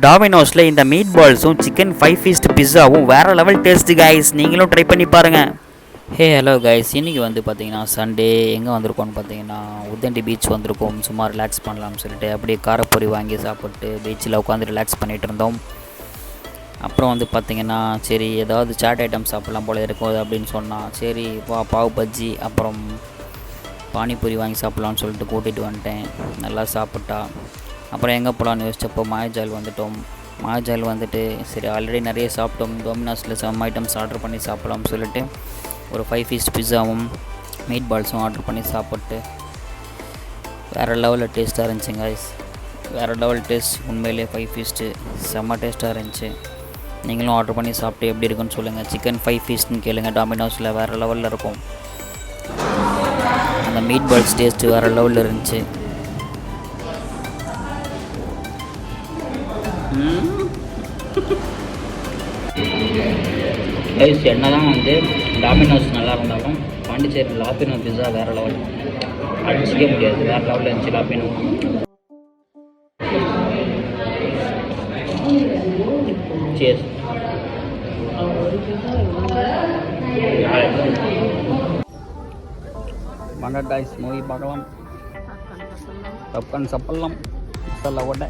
டாமினோஸில் இந்த meet பால்ஸும் chicken 5feast பிஸாவும் வேறு level taste guys, நீங்களும் ட்ரை பண்ணி பாருங்கள். ஹலோ கைஸ், இன்றைக்கி வந்து பார்த்தீங்கன்னா சண்டே எங்கே வந்திருக்கோம்னு பார்த்தீங்கன்னா உத்தண்டி பீச் வந்திருக்கோம். சும்மா ரிலாக்ஸ் பண்ணலாம்னு சொல்லிட்டு அப்படியே காரப்பொரி வாங்கி சாப்பிட்டு பீச்சில் உட்காந்து ரிலாக்ஸ் பண்ணிகிட்டு இருந்தோம். அப்புறம் வந்து பார்த்திங்கன்னா சரி ஏதாவது சாட் ஐட்டம் சாப்பிட்லாம் போல இருக்கும் அப்படின்னு சொன்னால், சரி பாவு பஜ்ஜி அப்புறம் பானிபூரி வாங்கி சாப்பிட்லான்னு சொல்லிட்டு கூட்டிகிட்டு வந்துட்டேன். நல்லா சாப்பிட்டா அப்புறம் எங்கே போகலான்னு யோசிச்சப்போ மாயஜால் வந்துட்டோம். மாயஜால் வந்துட்டு சரி ஆல்ரெடி நிறைய சாப்பிட்டோம், டொமினோஸில் சம் ஐட்டம்ஸ் ஆர்டர் பண்ணி சாப்பிட்லாம்னு சொல்லிட்டு ஒரு 5feast பிஸாவும் மீட் பால்ஸும் ஆர்டர் பண்ணி சாப்பிட்டு வேறு லெவலில் டேஸ்ட்டாக இருந்துச்சு கைஸ். வேறு லெவல் டேஸ்ட் உண்மையிலே 5feast செம்ம டேஸ்ட்டாக இருந்துச்சு. நீங்களும் ஆர்டர் பண்ணி சாப்பிட்டு எப்படி இருக்குன்னு சொல்லுங்கள். சிக்கன் 5feastன்னு கேளுங்க, டாமினோஸில் வேறு லெவலில் இருக்கும். அந்த மீட் பால்ஸ் டேஸ்ட்டு வேறு லெவலில் இருந்துச்சு. கைஸ் என்ன தான் வந்து டாமினோஸ் நல்லா இருந்தாலும் பாண்டிச்சேரி லாப்பினோ பிஸா வேறு லெவல், அடிச்சிக்க முடியாது. வேறு லெவலில் இருந்துச்சு லாப்பினோ. சேஸ் வாங்க கைஸ், மூவி பார்க்கலாம், பப்கார்ன் சாப்பிட்லாம், மசாலா வடை.